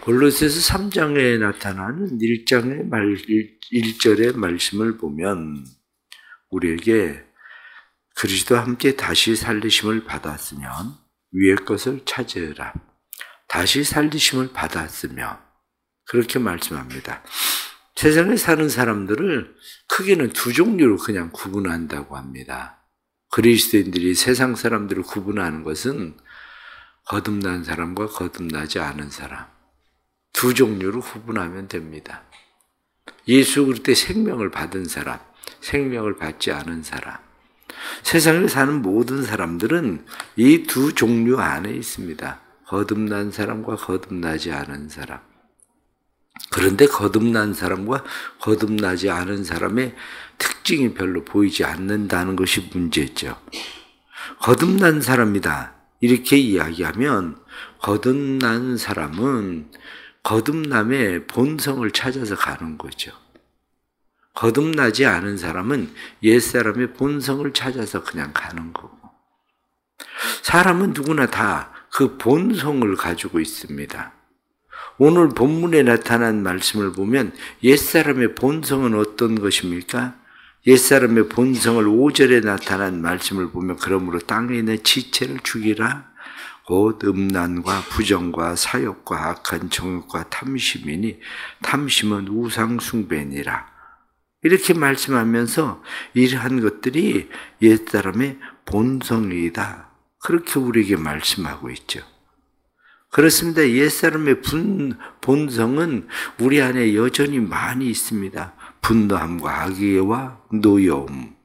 골로새서 3장에 나타나는 1절의 말씀을 보면 우리에게 그리스도와 함께 다시 살리심을 받았으면 위의 것을 찾으라. 다시 살리심을 받았으면 그렇게 말씀합니다. 세상에 사는 사람들을 크게는 두 종류로 그냥 구분한다고 합니다. 그리스도인들이 세상 사람들을 구분하는 것은 거듭난 사람과 거듭나지 않은 사람, 두 종류로 구분하면 됩니다. 예수 그리스도의 생명을 받은 사람, 생명을 받지 않은 사람. 세상에 사는 모든 사람들은 이 두 종류 안에 있습니다. 거듭난 사람과 거듭나지 않은 사람. 그런데 거듭난 사람과 거듭나지 않은 사람의 특징이 별로 보이지 않는다는 것이 문제죠. 거듭난 사람이다 이렇게 이야기하면 거듭난 사람은 거듭남의 본성을 찾아서 가는 거죠. 거듭나지 않은 사람은 옛사람의 본성을 찾아서 그냥 가는 거고, 사람은 누구나 다 그 본성을 가지고 있습니다. 오늘 본문에 나타난 말씀을 보면 옛사람의 본성은 어떤 것입니까? 옛사람의 본성을 5절에 나타난 말씀을 보면 그러므로 땅에 있는 지체를 죽이라. 곧 음란과 부정과 사욕과 악한 정욕과 탐심이니 탐심은 우상 숭배니라. 이렇게 말씀하면서 이러한 것들이 옛사람의 본성이다. 그렇게 우리에게 말씀하고 있죠. 그렇습니다. 옛사람의 본성은 우리 안에 여전히 많이 있습니다. 분노함과 악의와 노여움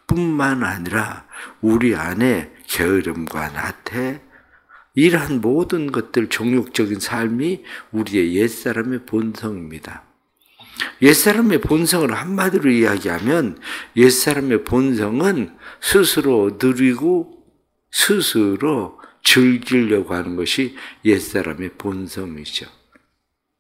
뿐만 아니라 우리 안에 게으름과 나태, 이러한 모든 것들, 종욕적인 삶이 우리의 옛사람의 본성입니다. 옛사람의 본성을 한마디로 이야기하면 옛사람의 본성은 스스로 누리고 스스로 즐기려고 하는 것이 옛사람의 본성이죠.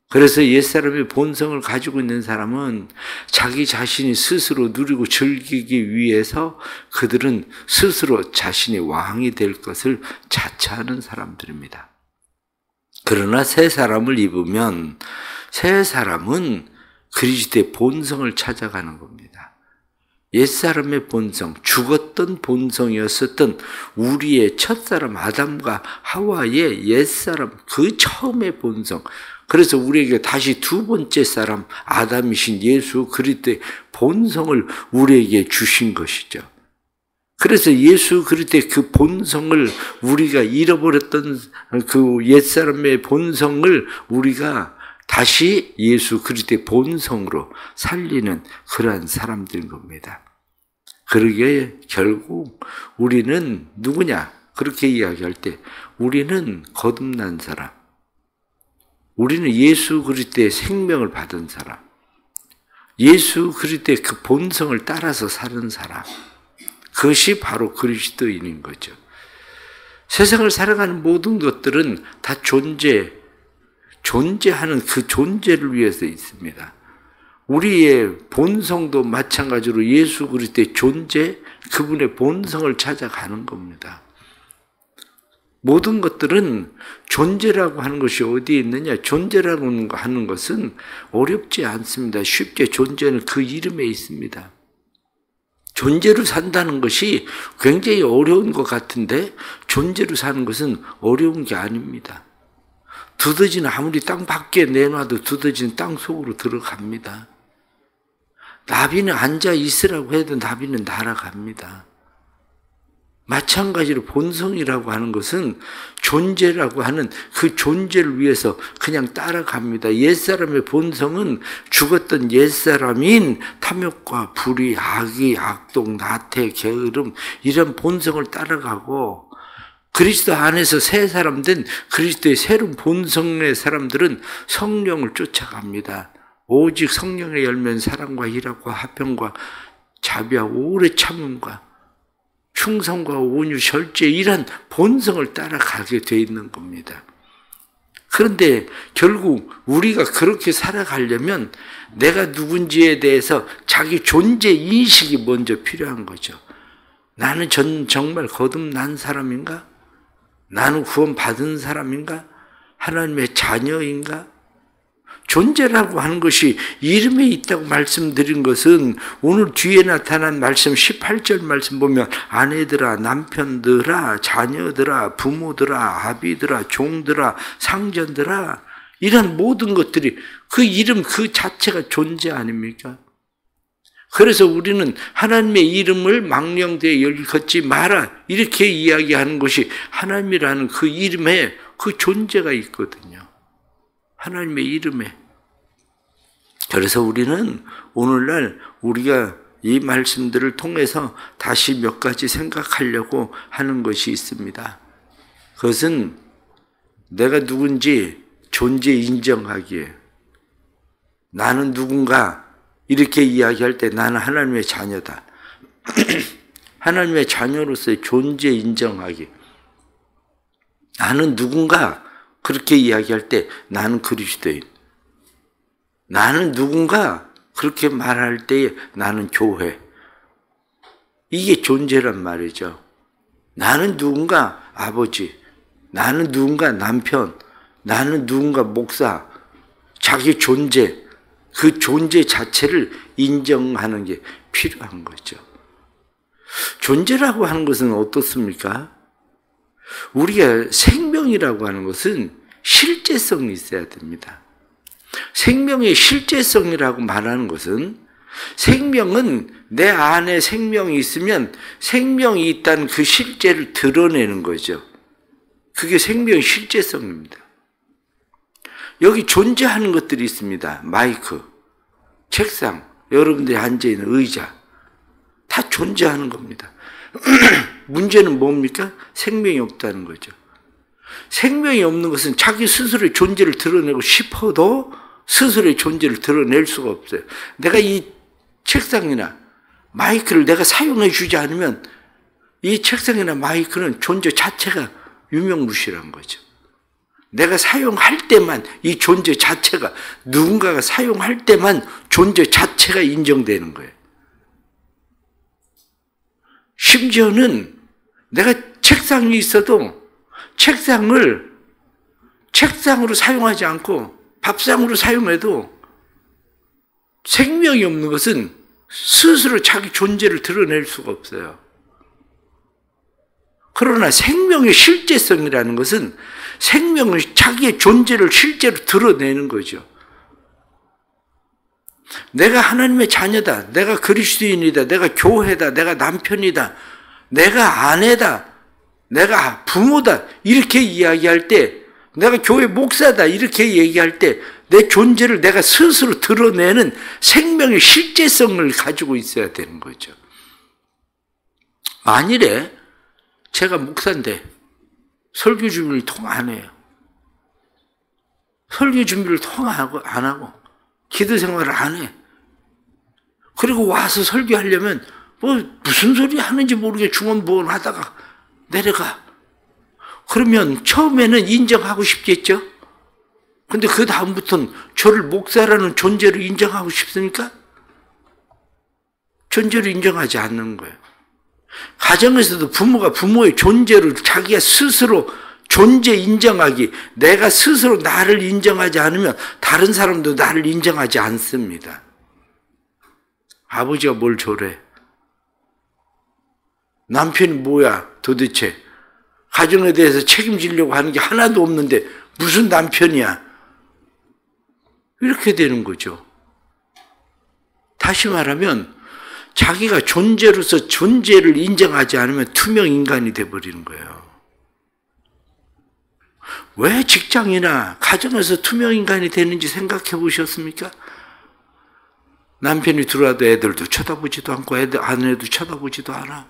그래서 옛사람의 본성을 가지고 있는 사람은 자기 자신이 스스로 누리고 즐기기 위해서 그들은 스스로 자신이 왕이 될 것을 자처하는 사람들입니다. 그러나 새 사람을 입으면 새 사람은 그리스도의 본성을 찾아가는 겁니다. 옛사람의 본성, 죽었던 본성이었었던 우리의 첫사람 아담과 하와의 옛사람, 그 처음의 본성. 그래서 우리에게 다시 두 번째 사람 아담이신 예수 그리스도의 본성을 우리에게 주신 것이죠. 그래서 예수 그리스도의 그 본성을 우리가 잃어버렸던 그 옛사람의 본성을 우리가 다시 예수 그리스도의 본성으로 살리는 그러한 사람들인 겁니다. 그러기에 결국 우리는 누구냐? 그렇게 이야기할 때 우리는 거듭난 사람, 우리는 예수 그리스도의 생명을 받은 사람, 예수 그리스도의 그 본성을 따라서 사는 사람, 그것이 바로 그리스도인인 거죠. 세상을 살아가는 모든 것들은 다 존재하는 그 존재를 위해서 있습니다. 우리의 본성도 마찬가지로 예수 그리스도의 존재, 그분의 본성을 찾아가는 겁니다. 모든 것들은 존재라고 하는 것이 어디에 있느냐? 존재라고 하는 것은 어렵지 않습니다. 쉽게 존재는 그 이름에 있습니다. 존재로 산다는 것이 굉장히 어려운 것 같은데 존재로 사는 것은 어려운 게 아닙니다. 두더지는 아무리 땅 밖에 내놔도 두더지는 땅 속으로 들어갑니다. 나비는 앉아 있으라고 해도 나비는 날아갑니다. 마찬가지로 본성이라고 하는 것은 존재라고 하는 그 존재를 위해서 그냥 따라갑니다. 옛사람의 본성은 죽었던 옛사람인 탐욕과 불의, 악의, 악독, 나태, 게으름 이런 본성을 따라가고, 그리스도 안에서 새 사람 된 그리스도의 새로운 본성의 사람들은 성령을 쫓아갑니다. 오직 성령의 열매는 사랑과 희락과 화평과 자비와 오래 참음과 충성과 온유, 절제, 이런 본성을 따라가게 돼 있는 겁니다. 그런데 결국 우리가 그렇게 살아가려면 내가 누군지에 대해서 자기 존재 인식이 먼저 필요한 거죠. 나는 정말 거듭난 사람인가? 나는 구원받은 사람인가? 하나님의 자녀인가? 존재라고 하는 것이 이름에 있다고 말씀드린 것은 오늘 뒤에 나타난 말씀 18절 말씀 보면 아내들아, 남편들아, 자녀들아, 부모들아, 아비들아, 종들아, 상전들아, 이런 모든 것들이 그 이름 그 자체가 존재 아닙니까? 그래서 우리는 하나님의 이름을 망령되이 열걷지 마라 이렇게 이야기하는 것이 하나님이라는 그 이름에 그 존재가 있거든요. 하나님의 이름에. 그래서 우리는 오늘날 우리가 이 말씀들을 통해서 다시 몇 가지 생각하려고 하는 것이 있습니다. 그것은 내가 누군지 존재 인정하기에 나는 누군가 이렇게 이야기할 때 나는 하나님의 자녀다. 하나님의 자녀로서의 존재 인정하기. 나는 누군가 그렇게 이야기할 때 나는 그리스도인. 나는 누군가 그렇게 말할 때에 나는 교회. 이게 존재란 말이죠. 나는 누군가 아버지. 나는 누군가 남편. 나는 누군가 목사. 자기 존재. 그 존재 자체를 인정하는 게 필요한 거죠. 존재라고 하는 것은 어떻습니까? 우리가 생명이라고 하는 것은 실제성이 있어야 됩니다. 생명의 실제성이라고 말하는 것은 생명은 내 안에 생명이 있으면 생명이 있다는 그 실제를 드러내는 거죠. 그게 생명의 실제성입니다. 여기 존재하는 것들이 있습니다. 마이크, 책상, 여러분들이 앉아있는 의자 다 존재하는 겁니다. 문제는 뭡니까? 생명이 없다는 거죠. 생명이 없는 것은 자기 스스로의 존재를 드러내고 싶어도 스스로의 존재를 드러낼 수가 없어요. 내가 이 책상이나 마이크를 내가 사용해 주지 않으면 이 책상이나 마이크는 존재 자체가 유명무실한 거죠. 내가 사용할 때만 이 존재 자체가 누군가가 사용할 때만 존재 자체가 인정되는 거예요. 심지어는 내가 책상이 있어도 책상을 책상으로 사용하지 않고 밥상으로 사용해도 생명이 없는 것은 스스로 자기 존재를 드러낼 수가 없어요. 그러나 생명의 실제성이라는 것은 생명은 자기의 존재를 실제로 드러내는 거죠. 내가 하나님의 자녀다. 내가 그리스도인이다. 내가 교회다. 내가 남편이다. 내가 아내다. 내가 부모다. 이렇게 이야기할 때 내가 교회 목사다. 이렇게 얘기할 때 내 존재를 내가 스스로 드러내는 생명의 실제성을 가지고 있어야 되는 거죠. 만일에 제가 목사인데 설교 준비를 통 안 해요. 설교 준비를 통 안 하고 기도 생활을 안 해. 그리고 와서 설교하려면 무슨 소리 하는지 모르게 중언부언 하다가 내려가. 그러면 처음에는 인정하고 싶겠죠? 근데 그 다음부터는 저를 목사라는 존재를 인정하고 싶습니까? 존재를 인정하지 않는 거예요. 가정에서도 부모가 부모의 존재를 자기가 스스로 존재 인정하기, 내가 스스로 나를 인정하지 않으면 다른 사람도 나를 인정하지 않습니다. 아버지가 뭘 저래? 남편이 뭐야 도대체? 가정에 대해서 책임지려고 하는 게 하나도 없는데 무슨 남편이야? 이렇게 되는 거죠. 다시 말하면 자기가 존재로서 존재를 인정하지 않으면 투명 인간이 돼버리는 거예요. 왜 직장이나 가정에서 투명 인간이 되는지 생각해 보셨습니까? 남편이 들어와도 애들도 쳐다보지도 않고 아내도 쳐다보지도 않아.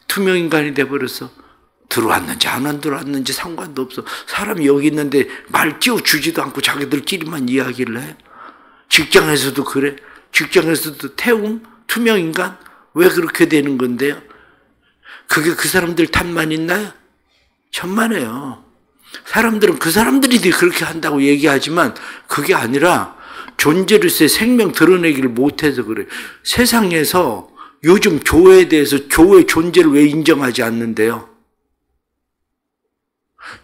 투명 인간이 돼버려서 들어왔는지 안 들어왔는지 상관도 없어. 사람이 여기 있는데 말 띄워주지도 않고 자기들끼리만 이야기를 해. 직장에서도 그래. 직장에서도 태움, 투명 인간? 왜 그렇게 되는 건데요? 그게 그 사람들 탓만 있나요? 천만에요. 사람들은 그 사람들이 그렇게 한다고 얘기하지만 그게 아니라 존재로서의 생명 드러내기를 못해서 그래. 세상에서 요즘 교회에 대해서 교회 존재를 왜 인정하지 않는데요?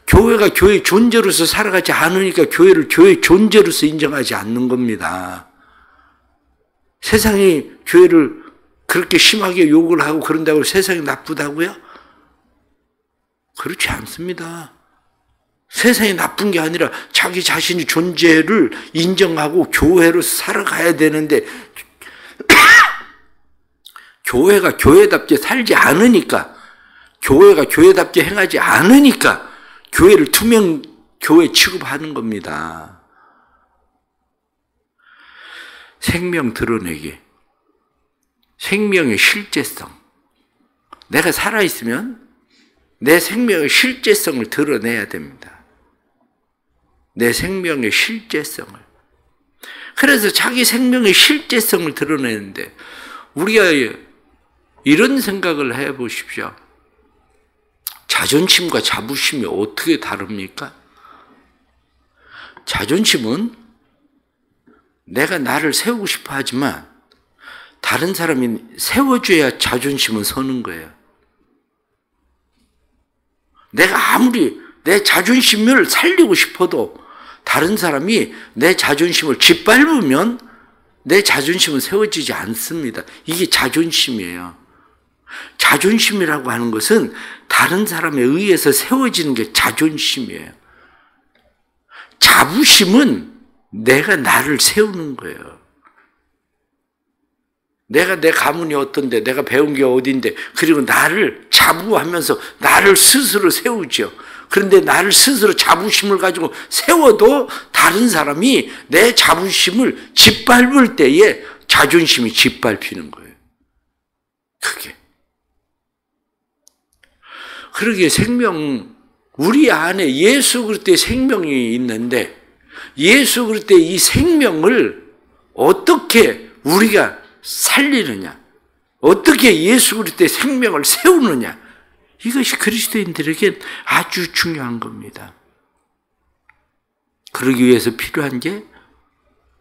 교회가 교회 존재로서 살아가지 않으니까 교회를 교회 존재로서 인정하지 않는 겁니다. 세상이 교회를 그렇게 심하게 욕을 하고 그런다고 세상이 나쁘다고요? 그렇지 않습니다. 세상이 나쁜 게 아니라 자기 자신의 존재를 인정하고 교회로서 살아가야 되는데 교회가 교회답게 살지 않으니까, 교회가 교회답게 행하지 않으니까 교회를 투명 교회 취급하는 겁니다. 생명 드러내기, 생명의 실제성. 내가 살아있으면 내 생명의 실제성을 드러내야 됩니다. 내 생명의 실제성을. 그래서 자기 생명의 실제성을 드러내는데, 우리가 이런 생각을 해보십시오. 자존심과 자부심이 어떻게 다릅니까? 자존심은 내가 나를 세우고 싶어 하지만 다른 사람이 세워줘야 자존심은 서는 거예요. 내가 아무리 내 자존심을 살리고 싶어도 다른 사람이 내 자존심을 짓밟으면 내 자존심은 세워지지 않습니다. 이게 자존심이에요. 자존심이라고 하는 것은 다른 사람에 의해서 세워지는 게 자존심이에요. 자부심은 내가 나를 세우는 거예요. 내가 내 가문이 어떤데, 내가 배운 게 어딘데, 그리고 나를 자부하면서 나를 스스로 세우죠. 그런데 나를 스스로 자부심을 가지고 세워도 다른 사람이 내 자부심을 짓밟을 때에 자존심이 짓밟히는 거예요. 그게. 그러기에 우리 안에 예수 그리스도의 생명이 있는데, 예수 그리스도의 이 생명을 어떻게 우리가 살리느냐, 어떻게 예수 그리스도의 생명을 세우느냐, 이것이 그리스도인들에게 아주 중요한 겁니다. 그러기 위해서 필요한 게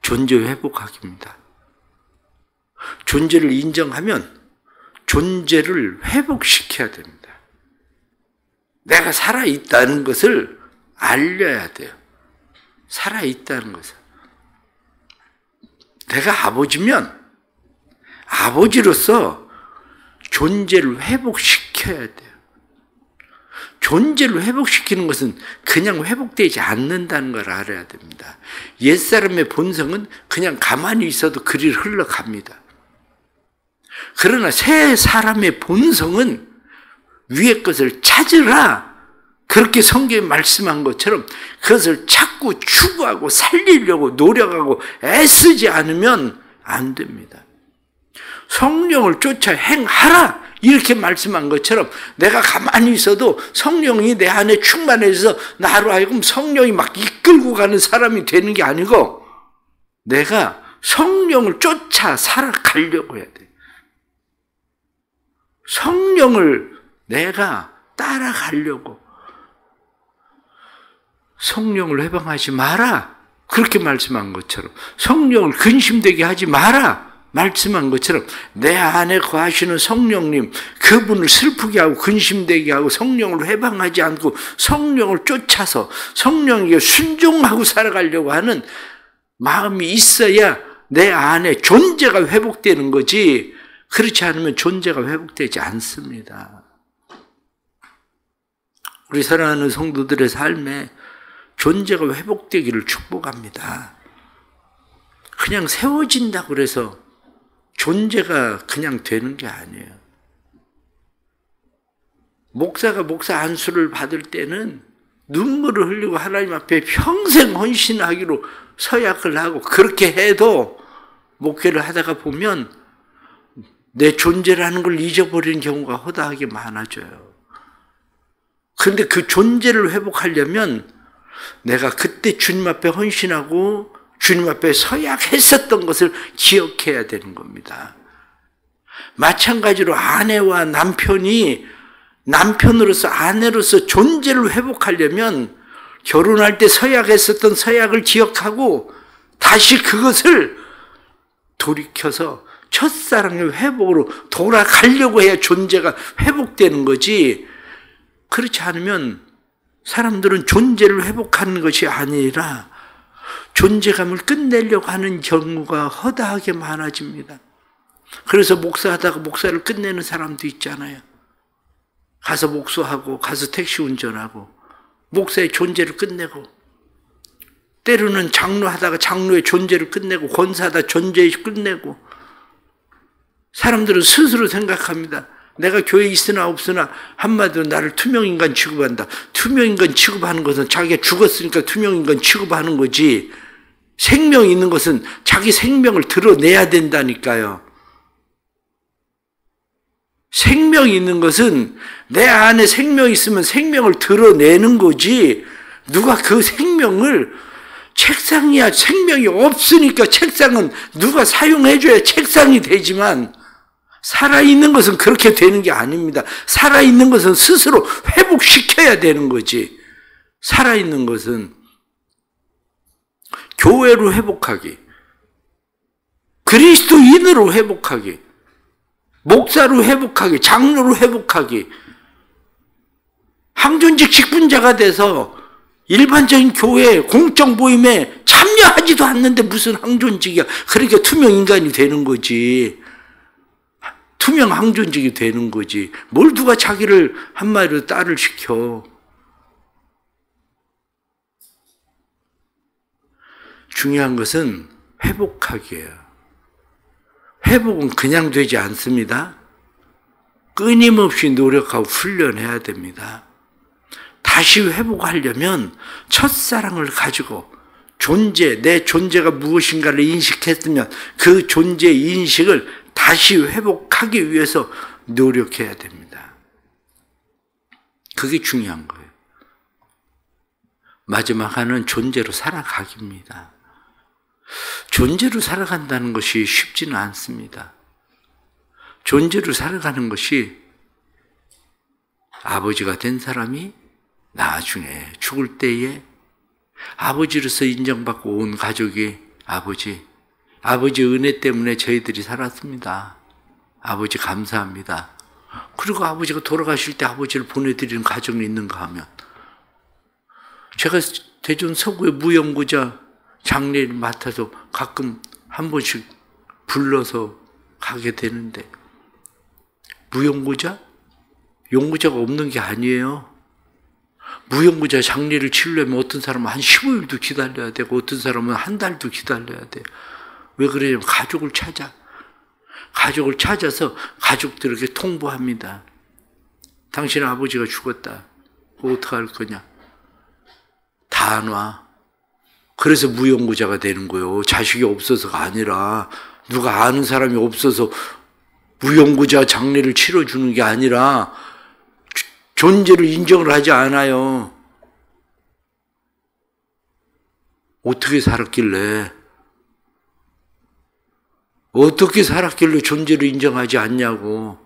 존재 회복학입니다. 존재를 인정하면 존재를 회복시켜야 됩니다. 내가 살아있다는 것을 알려야 돼요. 살아있다는 것을. 내가 아버지면 아버지로서 존재를 회복시켜야 돼요. 존재를 회복시키는 것은 그냥 회복되지 않는다는 걸 알아야 됩니다. 옛사람의 본성은 그냥 가만히 있어도 그리 흘러갑니다. 그러나 새 사람의 본성은 위의 것을 찾으라, 그렇게 성경에 말씀한 것처럼 그것을 찾고 추구하고 살리려고 노력하고 애쓰지 않으면 안 됩니다. 성령을 쫓아 행하라, 이렇게 말씀한 것처럼 내가 가만히 있어도 성령이 내 안에 충만해져서 나로 하여금 성령이 막 이끌고 가는 사람이 되는 게 아니고 내가 성령을 쫓아 살아가려고 해야 돼. 성령을 내가 따라가려고. 성령을 회방하지 마라, 그렇게 말씀한 것처럼, 성령을 근심되게 하지 마라 말씀한 것처럼, 내 안에 거하시는 성령님, 그분을 슬프게 하고 근심되게 하고 성령을 회방하지 않고 성령을 쫓아서 성령에게 순종하고 살아가려고 하는 마음이 있어야 내 안에 존재가 회복되는 거지, 그렇지 않으면 존재가 회복되지 않습니다. 우리 사랑하는 성도들의 삶에 존재가 회복되기를 축복합니다. 그냥 세워진다고 그래서 존재가 그냥 되는 게 아니에요. 목사가 목사 안수를 받을 때는 눈물을 흘리고 하나님 앞에 평생 헌신하기로 서약을 하고, 그렇게 해도 목회를 하다가 보면 내 존재라는 걸 잊어버리는 경우가 허다하게 많아져요. 그런데 그 존재를 회복하려면 내가 그때 주님 앞에 헌신하고 주님 앞에 서약했었던 것을 기억해야 되는 겁니다. 마찬가지로 아내와 남편이 남편으로서 아내로서 존재를 회복하려면 결혼할 때 서약했었던 서약을 기억하고 다시 그것을 돌이켜서 첫사랑의 회복으로 돌아가려고 해야 존재가 회복되는 거지, 그렇지 않으면 사람들은 존재를 회복하는 것이 아니라 존재감을 끝내려고 하는 경우가 허다하게 많아집니다. 그래서 목사하다가 목사를 끝내는 사람도 있잖아요. 가서 목수하고 가서 택시 운전하고 목사의 존재를 끝내고, 때로는 장로하다가 장로의 존재를 끝내고, 권사하다 존재를 끝내고. 사람들은 스스로 생각합니다. 내가 교회에 있으나 없으나 한마디로 나를 투명인간 취급한다. 투명인간 취급하는 것은 자기가 죽었으니까 투명인간 취급하는 거지, 생명이 있는 것은 자기 생명을 드러내야 된다니까요. 생명이 있는 것은 내 안에 생명이 있으면 생명을 드러내는 거지, 누가 그 생명을, 책상이야 생명이 없으니까 책상은 누가 사용해줘야 책상이 되지만, 살아있는 것은 그렇게 되는 게 아닙니다. 살아있는 것은 스스로 회복시켜야 되는 거지. 살아있는 것은 교회로 회복하기, 그리스도인으로 회복하기, 목사로 회복하기, 장로로 회복하기, 항존직 직분자가 돼서 일반적인 교회 공적 모임에 참여하지도 않는데 무슨 항존직이야. 그러니까 투명 인간이 되는 거지. 투명 항존직이 되는 거지. 뭘 누가 자기를 한마디로 딸을 시켜. 중요한 것은 회복하기예요. 회복은 그냥 되지 않습니다. 끊임없이 노력하고 훈련해야 됩니다. 다시 회복하려면 첫사랑을 가지고 내 존재가 무엇인가를 인식했으면 그 존재 인식을 다시 회복하기 위해서 노력해야 됩니다. 그게 중요한 거예요. 마지막 하나는 존재로 살아가기입니다. 존재로 살아간다는 것이 쉽지는 않습니다. 존재로 살아가는 것이, 아버지가 된 사람이 나중에 죽을 때에 아버지로서 인정받고 온 가족이 아버지 은혜 때문에 저희들이 살았습니다. 아버지 감사합니다. 그리고 아버지가 돌아가실 때 아버지를 보내드리는 가정이 있는가 하면, 제가 대전 서구의 무용구자 장례를 맡아서 가끔 한 번씩 불러서 가게 되는데, 무용구자? 용구자가 없는 게 아니에요. 무용구자 장례를 치려면 어떤 사람은 한 15일도 기다려야 되고 어떤 사람은 한 달도 기다려야 돼요. 왜 그러냐면 가족을 찾아서 가족들에게 통보합니다. 당신 아버지가 죽었다. 그거 어떡할 거냐? 다 안 와. 그래서 무용구자가 되는 거예요. 자식이 없어서가 아니라, 누가 아는 사람이 없어서 무용구자 장례를 치러주는 게 아니라 존재를 인정을 하지 않아요. 어떻게 살았길래 존재를 인정하지 않냐고.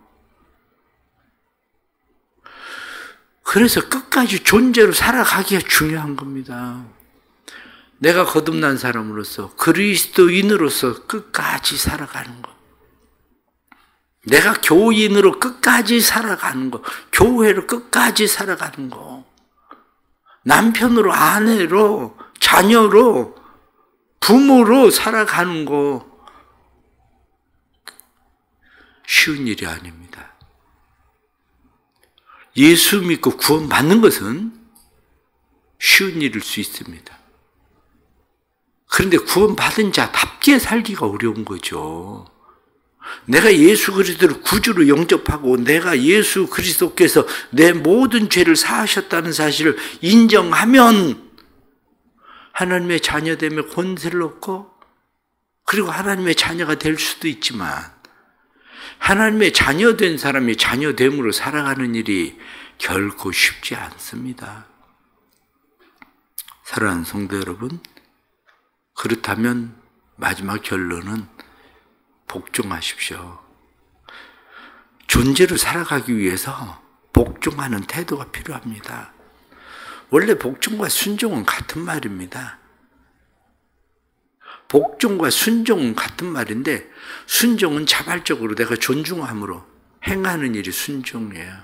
그래서 끝까지 존재로 살아가기가 중요한 겁니다. 내가 거듭난 사람으로서, 그리스도인으로서 끝까지 살아가는 것. 내가 교인으로 끝까지 살아가는 것. 교회로 끝까지 살아가는 것. 남편으로, 아내로, 자녀로, 부모로 살아가는 것. 쉬운 일이 아닙니다. 예수 믿고 구원받는 것은 쉬운 일일 수 있습니다. 그런데 구원받은 자답게 살기가 어려운 거죠. 내가 예수 그리스도를 구주로 영접하고 내가 예수 그리스도께서 내 모든 죄를 사하셨다는 사실을 인정하면 하나님의 자녀됨에 권세를 얻고, 그리고 하나님의 자녀가 될 수도 있지만, 하나님의 자녀된 사람이 자녀됨으로 살아가는 일이 결코 쉽지 않습니다. 사랑하는 성도 여러분, 그렇다면 마지막 결론은 복종하십시오. 존재로 살아가기 위해서 복종하는 태도가 필요합니다. 원래 복종과 순종은 같은 말입니다. 복종과 순종은 같은 말인데, 순종은 자발적으로 내가 존중함으로 행하는 일이 순종이에요.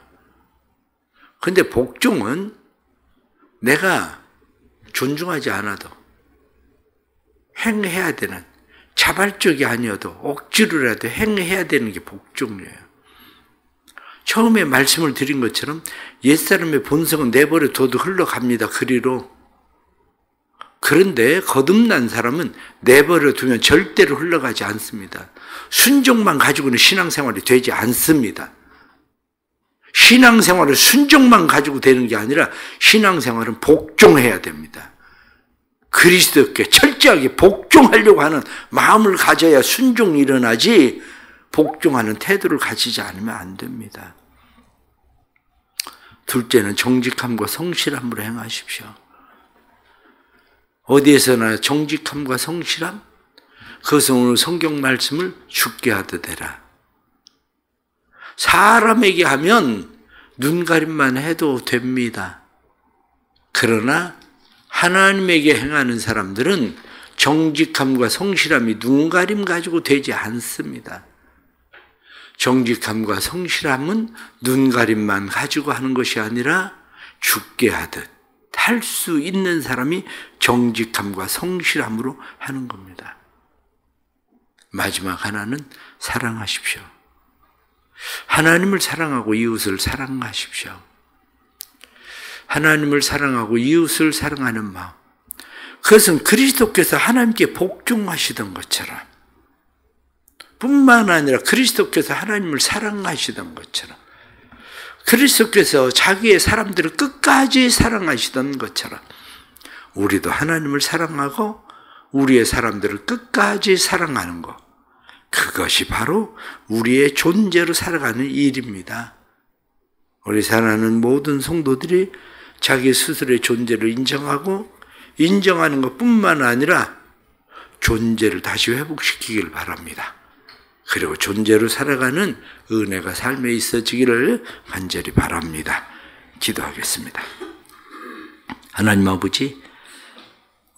그런데 복종은 내가 존중하지 않아도 행해야 되는, 자발적이 아니어도 억지로라도 행해야 되는 게 복종이에요. 처음에 말씀을 드린 것처럼 옛사람의 본성은 내버려 둬도 흘러갑니다. 그리로. 그런데 거듭난 사람은 내버려 두면 절대로 흘러가지 않습니다. 순종만 가지고는 신앙생활이 되지 않습니다. 신앙생활은 순종만 가지고 되는 게 아니라 신앙생활은 복종해야 됩니다. 그리스도께 철저하게 복종하려고 하는 마음을 가져야 순종이 일어나지, 복종하는 태도를 가지지 않으면 안 됩니다. 둘째는 정직함과 성실함으로 행하십시오. 어디에서나 정직함과 성실함? 그것은 오늘 성경 말씀을 죽게 하듯 되라. 사람에게 하면 눈가림만 해도 됩니다. 그러나 하나님에게 행하는 사람들은 정직함과 성실함이 눈가림 가지고 되지 않습니다. 정직함과 성실함은 눈가림만 가지고 하는 것이 아니라 죽게 하듯 할 수 있는 사람이 정직함과 성실함으로 하는 겁니다. 마지막 하나는 사랑하십시오. 하나님을 사랑하고 이웃을 사랑하십시오. 하나님을 사랑하고 이웃을 사랑하는 마음. 그것은 그리스도께서 하나님께 복종하시던 것처럼, 뿐만 아니라 그리스도께서 하나님을 사랑하시던 것처럼, 그리스도께서 자기의 사람들을 끝까지 사랑하시던 것처럼 우리도 하나님을 사랑하고 우리의 사람들을 끝까지 사랑하는 것, 그것이 바로 우리의 존재로 살아가는 일입니다. 우리 사랑하는 모든 성도들이 자기 스스로의 존재를 인정하는 것뿐만 아니라 존재를 다시 회복시키길 바랍니다. 그리고 존재로 살아가는 은혜가 삶에 있어지기를 간절히 바랍니다. 기도하겠습니다. 하나님 아버지,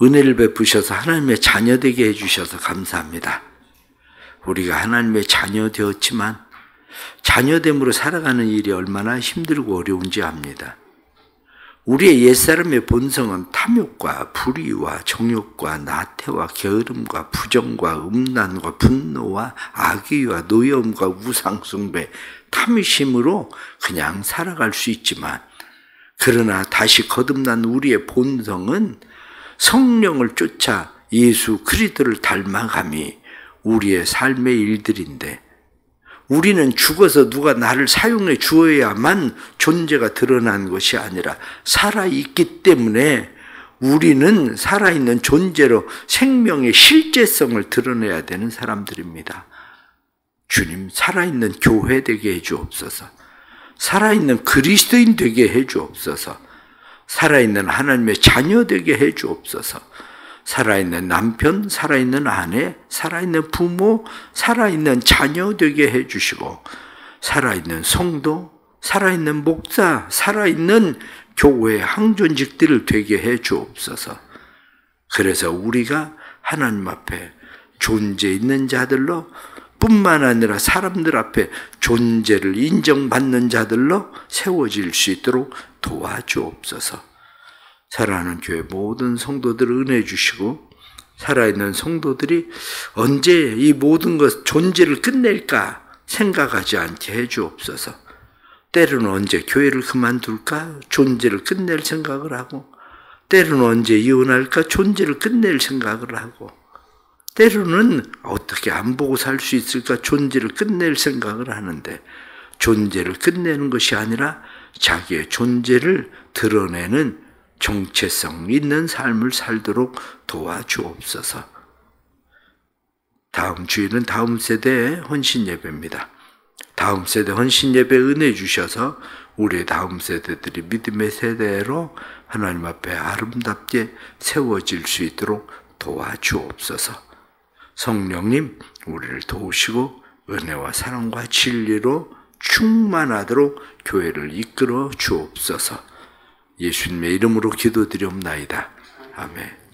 은혜를 베푸셔서 하나님의 자녀 되게 해주셔서 감사합니다. 우리가 하나님의 자녀 되었지만 자녀됨으로 살아가는 일이 얼마나 힘들고 어려운지 압니다. 우리의 옛사람의 본성은 탐욕과 불의와 정욕과 나태와 게으름과 부정과 음란과 분노와 악의와 노여움과 우상숭배, 탐심으로 그냥 살아갈 수 있지만, 그러나 다시 거듭난 우리의 본성은 성령을 쫓아 예수 그리스도를 닮아감이 우리의 삶의 일들인데, 우리는 죽어서 누가 나를 사용해 주어야만 존재가 드러난 것이 아니라 살아있기 때문에 우리는 살아있는 존재로 생명의 실제성을 드러내야 되는 사람들입니다. 주님, 살아있는 교회 되게 해주옵소서. 살아있는 그리스도인 되게 해주옵소서. 살아있는 하나님의 자녀 되게 해주옵소서. 살아있는 남편, 살아있는 아내, 살아있는 부모, 살아있는 자녀 되게 해주시고, 살아있는 성도, 살아있는 목사, 살아있는 교회 항존직들을 되게 해주옵소서. 그래서 우리가 하나님 앞에 존재 있는 자들로, 뿐만 아니라 사람들 앞에 존재를 인정받는 자들로 세워질 수 있도록 도와주옵소서. 사랑하는 교회 모든 성도들을 은혜 주시고, 살아있는 성도들이 언제 이 모든 것 존재를 끝낼까 생각하지 않게 해주옵소서. 때로는 언제 교회를 그만둘까 존재를 끝낼 생각을 하고, 때로는 언제 이혼할까 존재를 끝낼 생각을 하고, 때로는 어떻게 안 보고 살 수 있을까 존재를 끝낼 생각을 하는데, 존재를 끝내는 것이 아니라 자기의 존재를 드러내는 정체성 있는 삶을 살도록 도와주옵소서. 다음 주일은 다음 세대의 헌신 예배입니다. 다음 세대 헌신 예배 은혜 주셔서 우리의 다음 세대들이 믿음의 세대로 하나님 앞에 아름답게 세워질 수 있도록 도와주옵소서. 성령님, 우리를 도우시고 은혜와 사랑과 진리로 충만하도록 교회를 이끌어 주옵소서. 예수님의 이름으로 기도드리옵나이다. 아멘.